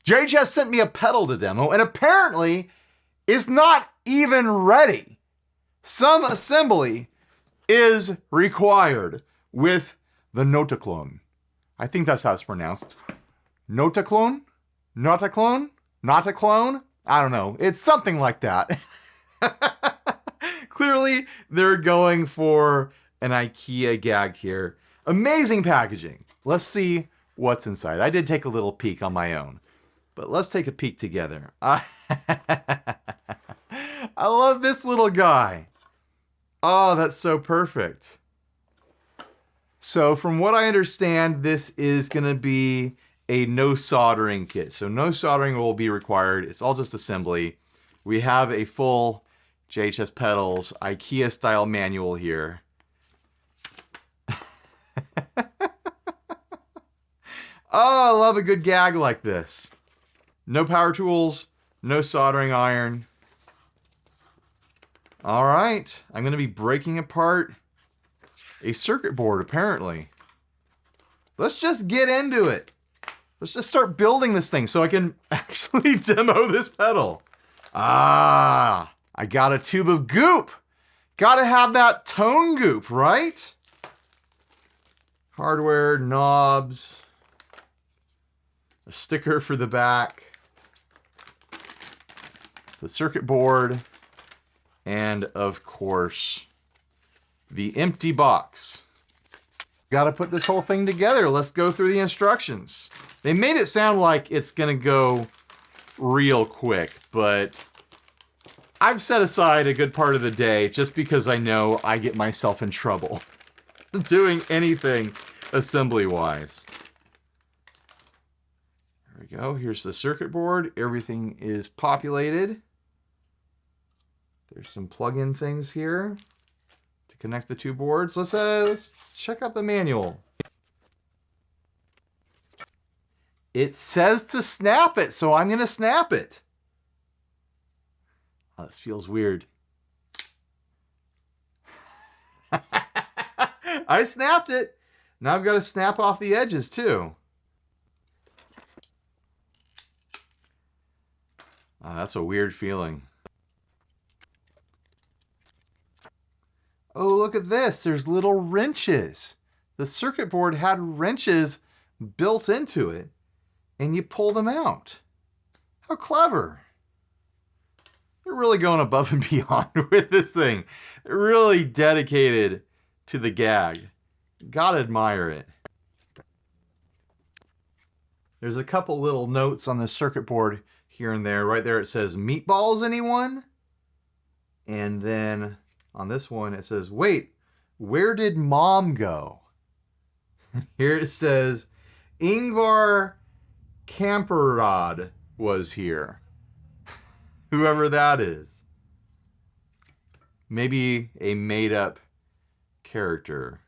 JHS sent me a pedal to demo, and apparently it's not even ready. Some assembly is required with the NOTAKLÖN. I think that's how it's pronounced. NOTAKLÖN? NOTAKLÖN? NOTAKLÖN? I don't know. It's something like that. Clearly, they're going for an IKEA gag here. Amazing packaging. Let's see what's inside. I did take a little peek on my own, but let's take a peek together. I love this little guy. Oh, that's so perfect. So from what I understand, this is going to be a no soldering kit. So no soldering will be required. It's all just assembly. We have a full JHS pedals IKEA style manual here. Oh, I love a good gag like this. No power tools, no soldering iron. All right, I'm going to be breaking apart a circuit board, apparently. Let's just get into it. Let's just start building this thing so I can actually demo this pedal. Ah, I got a tube of goop. Gotta have that tone goop, right? Hardware, knobs, a sticker for the back, the circuit board, and of course, the empty box. Gotta put this whole thing together. Let's go through the instructions. They made it sound like it's gonna go real quick, but I've set aside a good part of the day just because I know I get myself in trouble doing anything assembly-wise. There we go. Here's the circuit board. Everything is populated. There's some plug-in things here to connect the two boards. Let's check out the manual. It says to snap it, so I'm going to snap it. Oh, this feels weird. I snapped it. Now I've got to snap off the edges too. Oh, that's a weird feeling. Oh, look at this. There's little wrenches. The circuit board had wrenches built into it, and you pull them out. How clever. They're really going above and beyond with this thing. They're really dedicated to the gag. Gotta admire it. There's a couple little notes on the circuit board here and there. Right there it says, "Meatballs, anyone?" And then on this one it says, "Wait, where did Mom go?" Here it says, "Ingvar Kamprad was here." Whoever that is. Maybe a made-up character.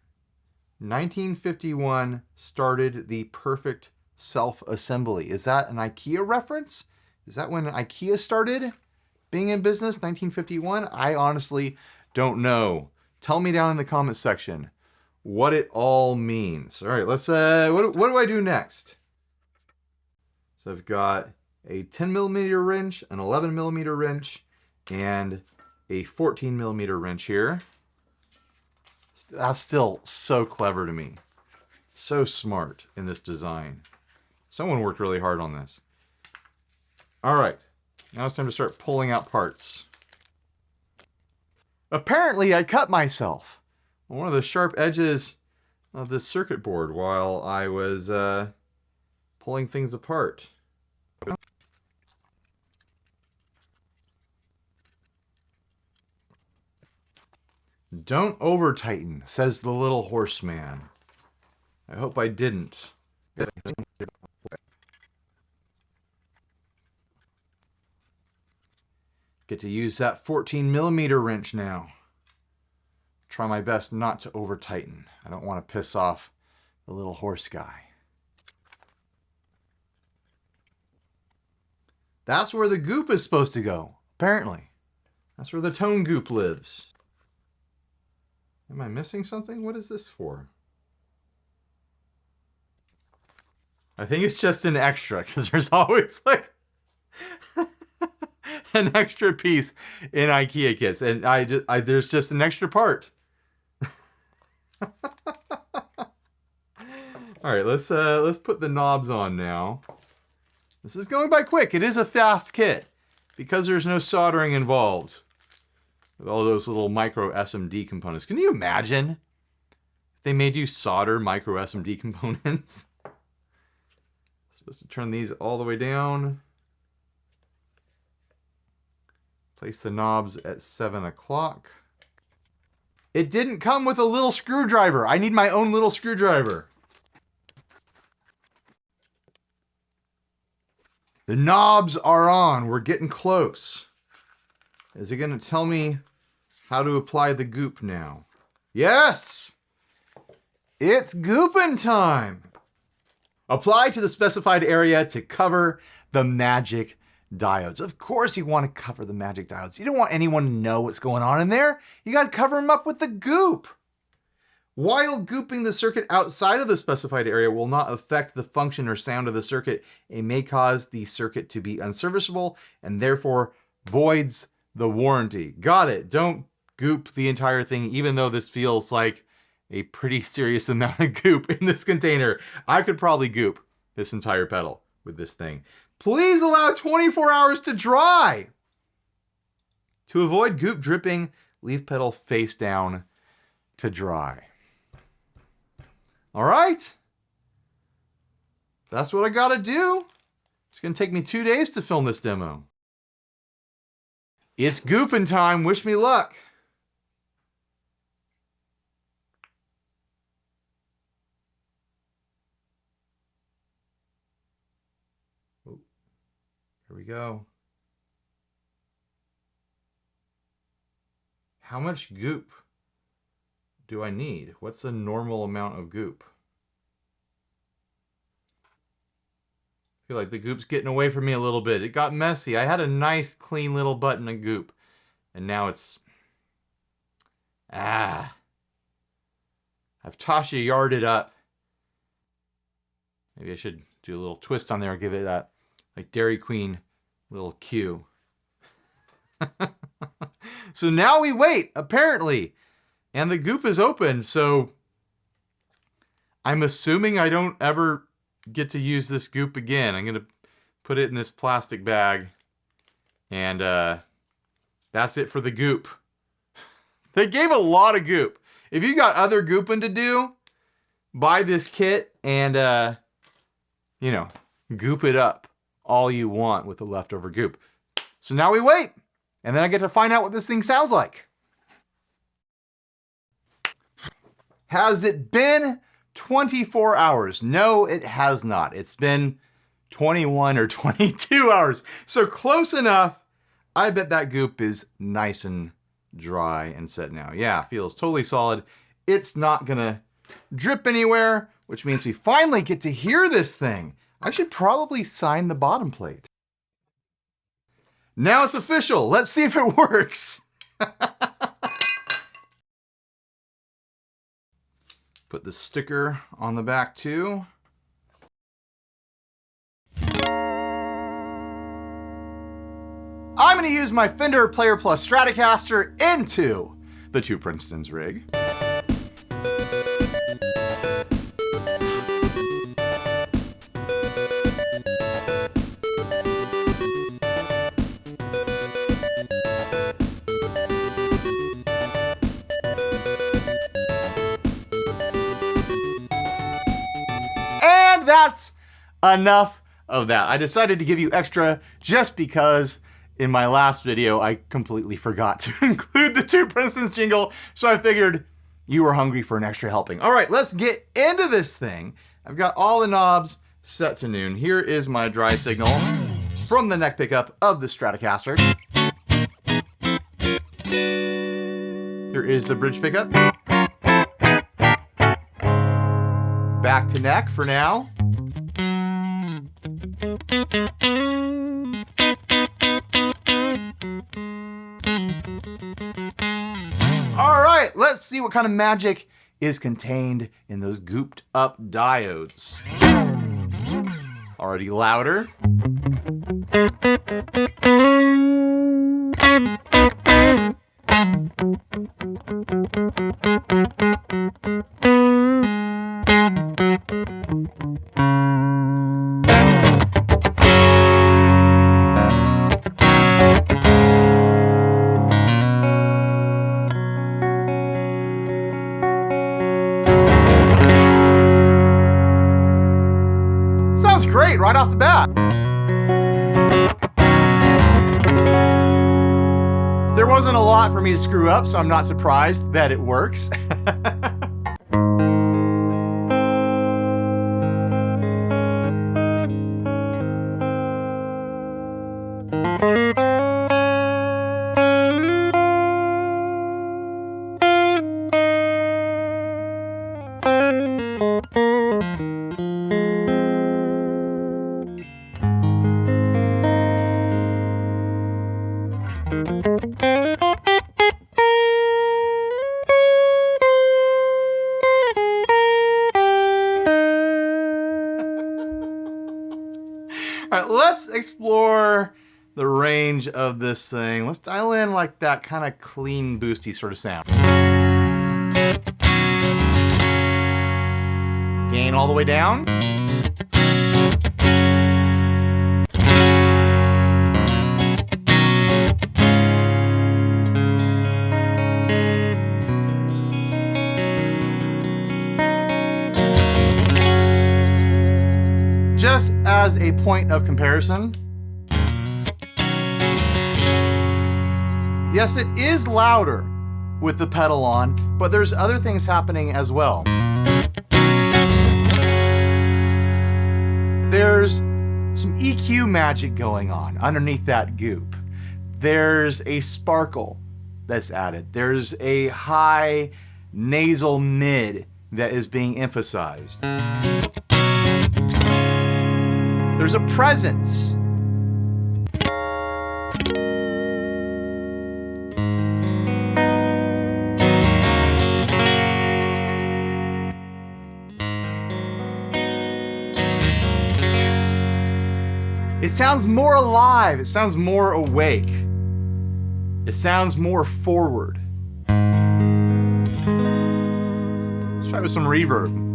1951 started the perfect self-assembly. Is that an IKEA reference? Is that when IKEA started being in business, 1951? I honestly don't know. Tell me down in the comments section what it all means. All right, let's, what do I do next? So I've got a 10mm wrench, an 11mm wrench, and a 14mm wrench here. That's still so clever to me. So smart in this design. Someone worked really hard on this. All right, now it's time to start pulling out parts. Apparently I cut myself on one of the sharp edges of this circuit board while I was pulling things apart. Don't over tighten, says the little horseman. I hope I didn't. Get to use that 14mm wrench now. Try my best not to over tighten. I don't want to piss off the little horse guy. That's where the goop is supposed to go, apparently. That's where the tone goop lives. Am I missing something? What is this for? I think it's just an extra because there's always like an extra piece in IKEA kits, and there's just an extra part. All right, let's put the knobs on now. This is going by quick. It is a fast kit because there's no soldering involved with all those little micro SMD components. Can you imagine if they made you solder micro SMD components? Supposed to turn these all the way down. Place the knobs at 7 o'clock. It didn't come with a little screwdriver. I need my own little screwdriver. The knobs are on. We're getting close. Is it going to tell me how to apply the goop now? Yes! It's gooping time! Apply to the specified area to cover the magic diodes. Of course you want to cover the magic diodes. You don't want anyone to know what's going on in there. You got to cover them up with the goop. While gooping the circuit outside of the specified area will not affect the function or sound of the circuit, it may cause the circuit to be unserviceable and therefore voids the warranty. Got it. Don't goop the entire thing, even though this feels like a pretty serious amount of goop in this container. I could probably goop this entire pedal with this thing. Please allow 24 hours to dry. To avoid goop dripping, leave pedal face down to dry. All right. That's what I gotta do. It's gonna take me 2 days to film this demo. It's gooping time. Wish me luck. Here we go. How much goop do I need? What's a normal amount of goop? I feel like the goop's getting away from me a little bit. It got messy. I had a nice, clean little button of goop, and now it's... I've Tasha yarded up. Maybe I should do a little twist on there and give it that like Dairy Queen little cue. So now we wait, apparently. And the goop is open, so I'm assuming I don't ever get to use this goop again. I'm going to put it in this plastic bag. And that's it for the goop. They gave a lot of goop. If you got other gooping to do, buy this kit and, you know, goop it up all you want with the leftover goop. So now we wait, and then I get to find out what this thing sounds like. Has it been 24 hours? No, it has not. It's been 21 or 22 hours. So close enough. I bet that goop is nice and dry and set now. Yeah, feels totally solid. It's not gonna drip anywhere, which means we finally get to hear this thing. I should probably sign the bottom plate. Now it's official. Let's see if it works. Put the sticker on the back too. I'm going to use my Fender Player Plus Stratocaster into the Two Princetons rig. And that's enough of that. I decided to give you extra just because in my last video, I completely forgot to include the Two Princetons jingle, so I figured you were hungry for an extra helping. All right, let's get into this thing. I've got all the knobs set to noon. Here is my dry signal from the neck pickup of the Stratocaster. Here is the bridge pickup. Back to neck for now. All right, let's see what kind of magic is contained in those gooped up diodes. Already louder. Sounds great right off the bat. There wasn't a lot for me to screw up, so I'm not surprised that it works. All right, let's explore the range of this thing. Let's dial in like that kind of clean, boosty sort of sound. Gain all the way down. Just as a point of comparison, yes, it is louder with the pedal on, but there's other things happening as well. There's some EQ magic going on underneath that goop. There's a sparkle that's added. There's a high nasal mid that is being emphasized. There's a presence. It sounds more alive. It sounds more awake. It sounds more forward. Let's try with some reverb.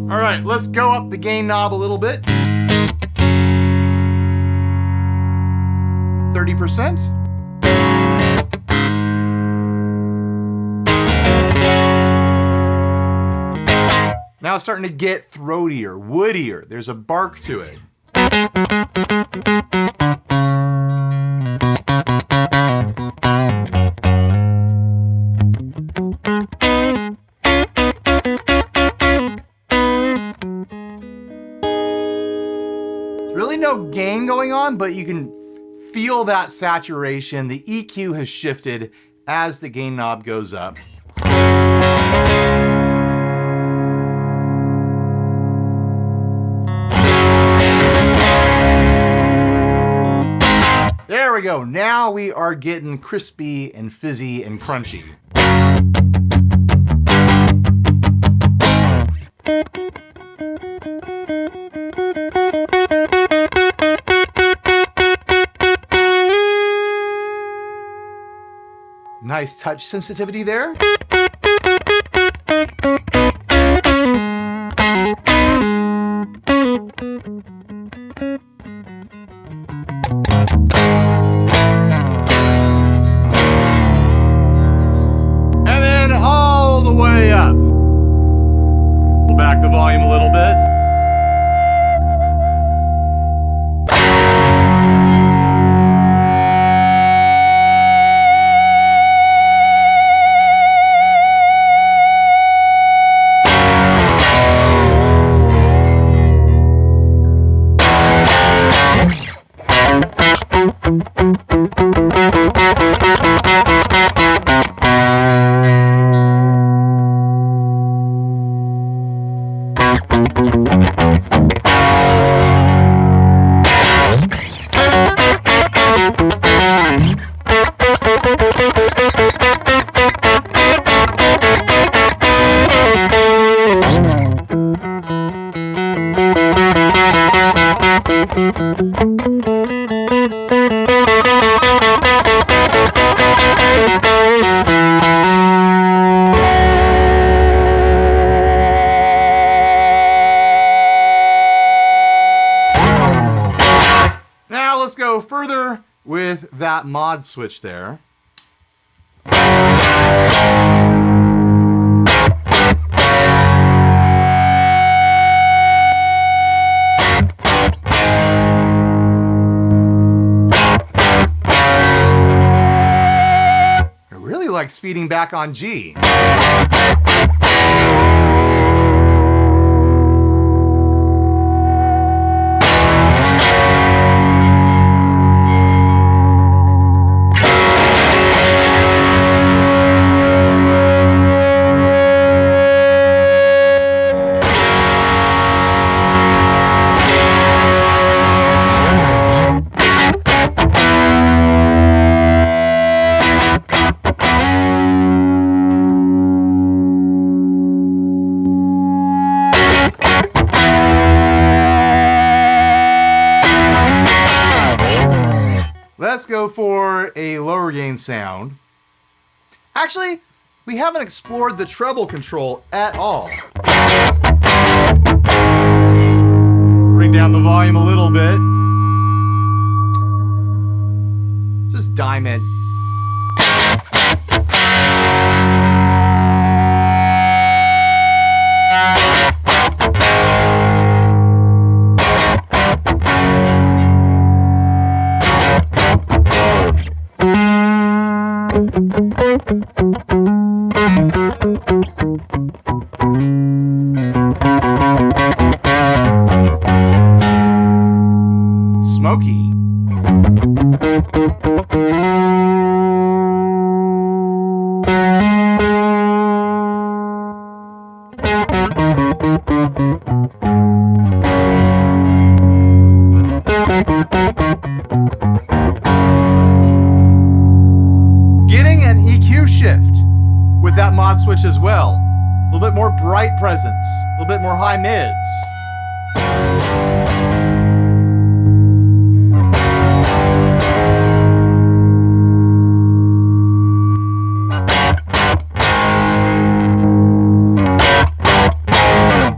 All right, let's go up the gain knob a little bit. 30%. Now it's starting to get throatier, woodier. There's a bark to it. Really no gain going on, but you can feel that saturation. The EQ has shifted as the gain knob goes up. There we go. Now we are getting crispy and fizzy and crunchy. Nice touch sensitivity there. And then all the way up. Pull back the volume a little bit. Now let's go further with that mod switch there. It really likes feeding back on G. Let's go for a lower gain sound. Actually, we haven't explored the treble control at all. Bring down the volume a little bit. Just dime it. Smoky. Getting an EQ shift with that mod switch as well. A little bit more bright presence, a little bit more high mids.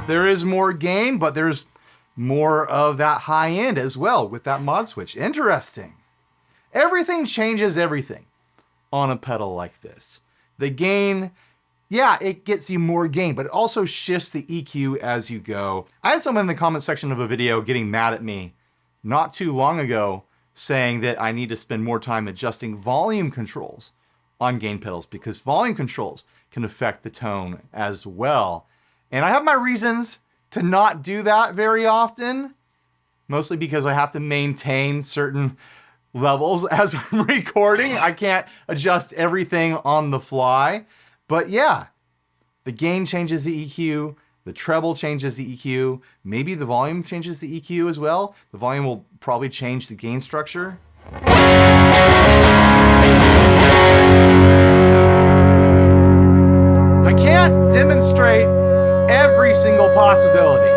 There is more gain, but there's more of that high end as well with that mod switch. Interesting. Everything changes everything on a pedal like this. The gain, yeah, it gets you more gain, but it also shifts the EQ as you go. I had someone in the comment section of a video getting mad at me not too long ago saying that I need to spend more time adjusting volume controls on gain pedals because volume controls can affect the tone as well. And I have my reasons to not do that very often, mostly because I have to maintain certain levels as I'm recording. I can't adjust everything on the fly. But yeah, the gain changes the EQ, the treble changes the EQ, maybe the volume changes the EQ as well. The volume will probably change the gain structure. I can't demonstrate every single possibility.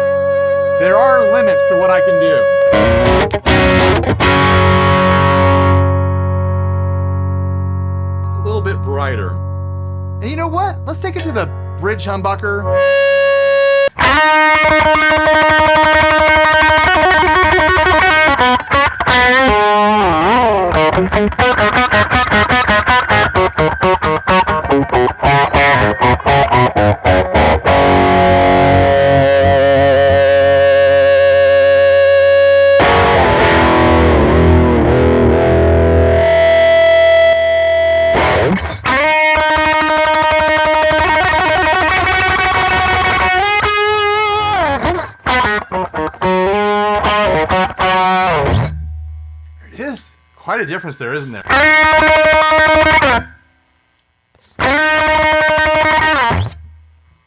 There are limits to what I can do. A little bit brighter. And you know what? Let's take it to the bridge humbucker. Quite a difference there, isn't there?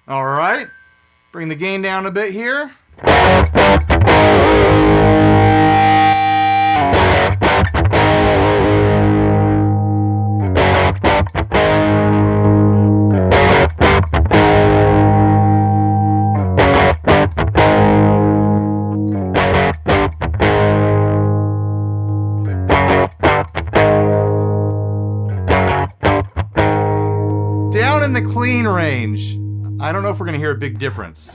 All right, bring the gain down a bit here. the clean range. I don't know if we're gonna hear a big difference.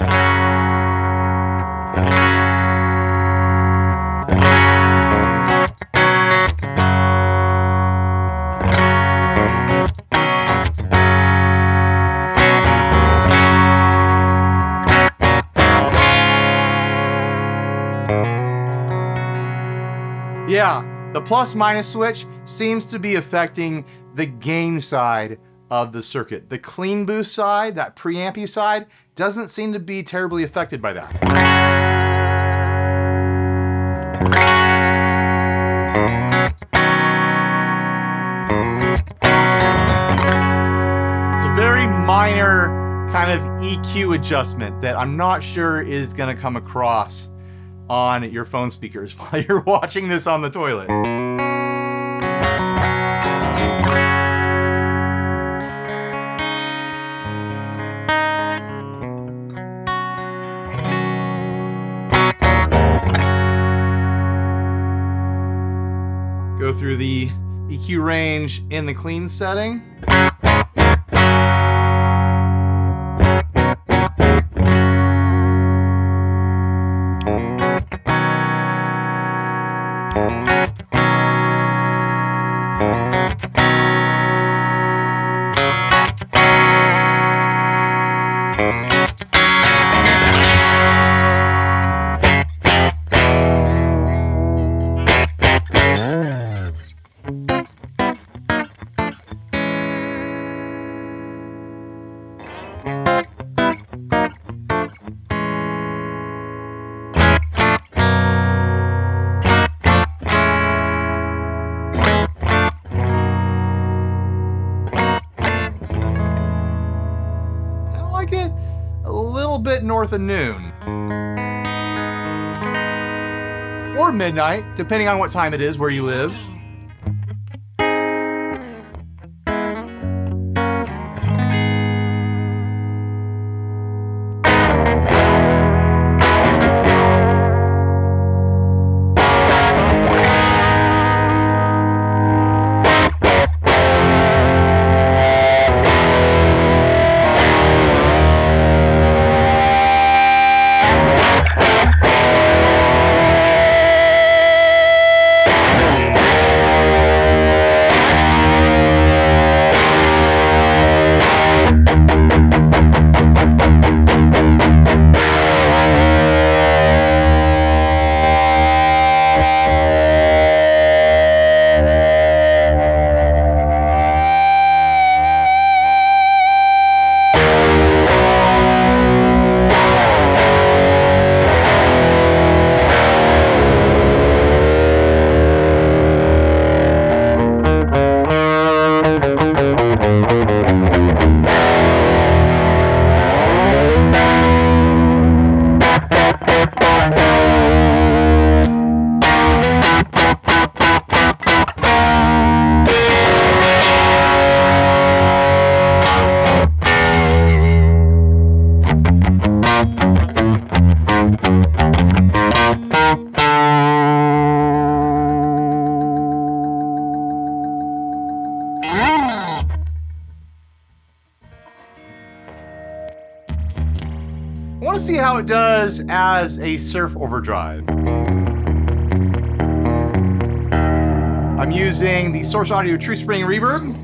Yeah, the plus minus switch seems to be affecting the gain side of the circuit. The clean boost side, that preampy side, doesn't seem to be terribly affected by that. It's a very minor kind of EQ adjustment that I'm not sure is gonna come across on your phone speakers while you're watching this on the toilet. Go through the EQ range in the clean setting. It a little bit north of noon or midnight, depending on what time it is where you live. I want to see how it does as a surf overdrive. I'm using the Source Audio True Spring Reverb.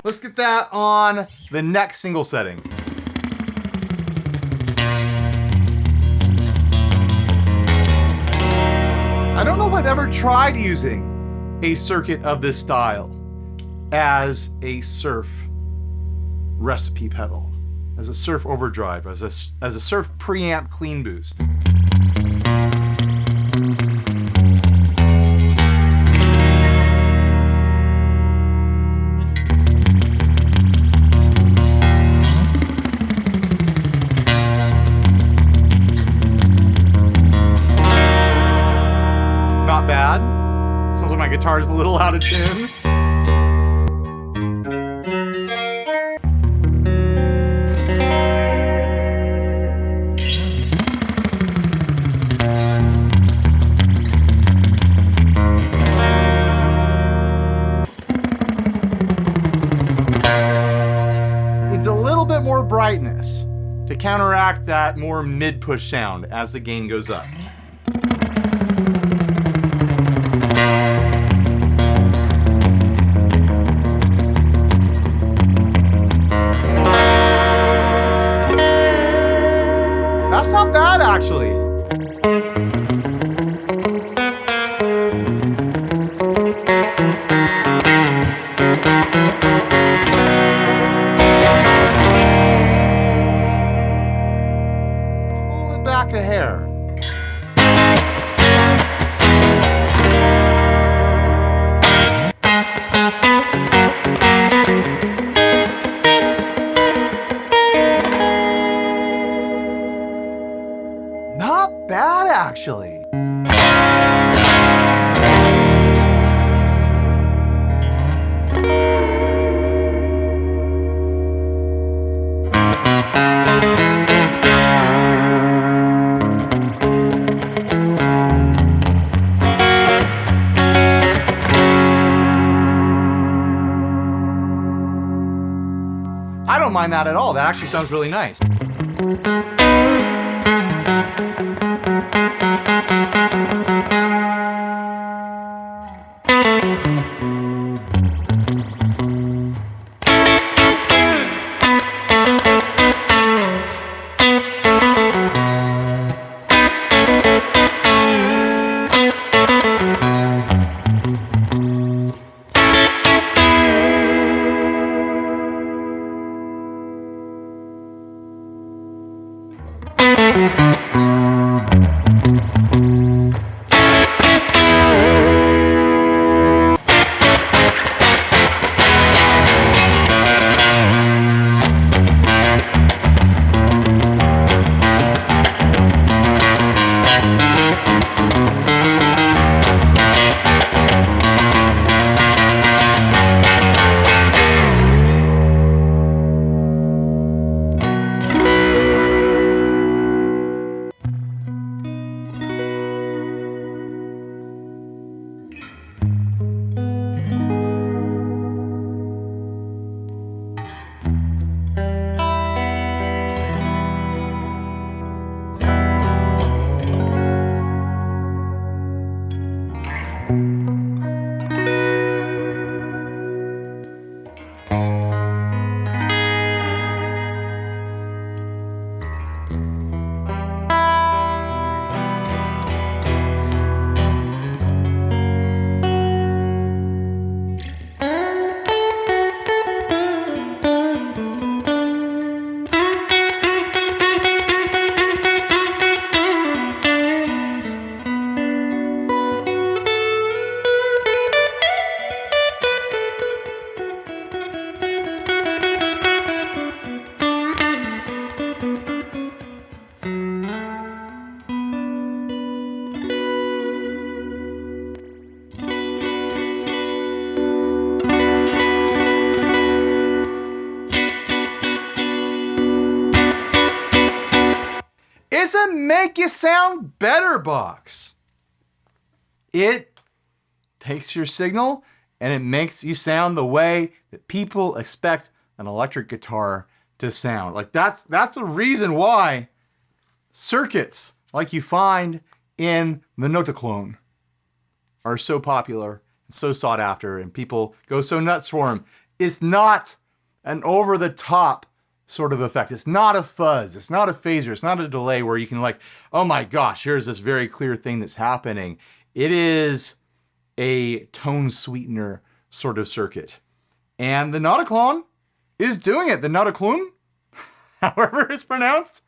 Let's get that on the next single setting. I don't know if I've ever tried using a circuit of this style as a surf recipe pedal, as a surf overdrive, as a surf preamp clean boost. Not bad. Sounds like my guitar is a little out of tune. needs a little bit more brightness to counteract that more mid-push sound as the gain goes up. That's not bad, actually. Pull it back a hair. Not bad, actually. I don't mind that at all. That actually sounds really nice. It's a make you sound better box. It takes your signal and it makes you sound the way that people expect an electric guitar to sound. Like that's the reason why circuits like you find in the NOTAKLÖN are so popular and so sought after and people go so nuts for them. It's not an over-the-top sort of effect. It's not a fuzz. It's not a phaser. It's not a delay where you can like, oh my gosh, here's this very clear thing that's happening. It is a tone sweetener sort of circuit. And the NOTAKLÖN is doing it. The NOTAKLÖN, however it's pronounced,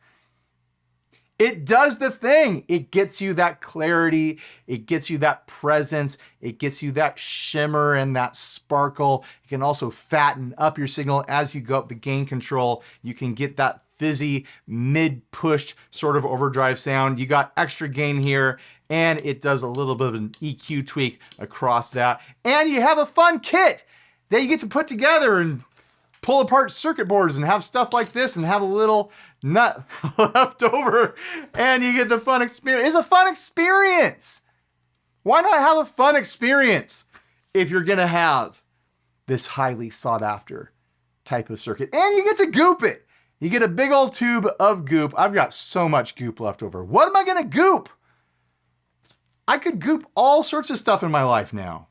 it does the thing. It gets you that clarity. It gets you that presence. It gets you that shimmer and that sparkle. It can also fatten up your signal as you go up the gain control. You can get that fizzy, mid-pushed sort of overdrive sound. You got extra gain here, and it does a little bit of an EQ tweak across that. And you have a fun kit that you get to put together and pull apart circuit boards and have stuff like this and have a little nut left over and you get the fun experience. It's a fun experience. Why not have a fun experience if you're gonna have this highly sought after type of circuit. And you get to goop it. You get a big old tube of goop. I've got so much goop left over. What am I gonna goop? I could goop all sorts of stuff in my life now.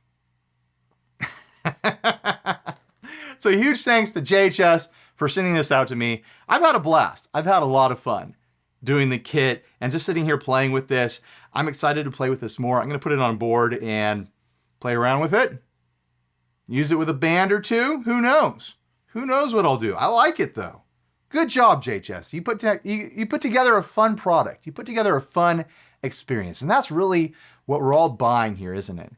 So huge thanks to JHS for sending this out to me. I've had a blast. I've had a lot of fun doing the kit and just sitting here playing with this. I'm excited to play with this more. I'm gonna put it on board and play around with it. Use it with a band or two. Who knows? Who knows what I'll do? I like it though. Good job, JHS. You put together a fun product. You put together a fun experience. And that's really what we're all buying here, isn't it?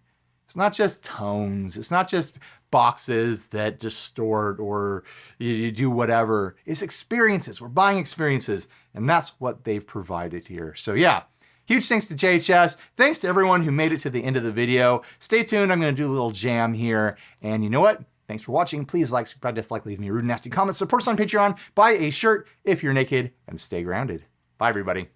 It's not just tones. It's not just boxes that distort or you do whatever. It's experiences. We're buying experiences. And that's what they've provided here. So yeah, huge thanks to JHS. Thanks to everyone who made it to the end of the video. Stay tuned. I'm going to do a little jam here. And you know what? Thanks for watching. Please like, subscribe, dislike, leave me rude, nasty comments. Support us on Patreon. Buy a shirt if you're naked and stay grounded. Bye, everybody.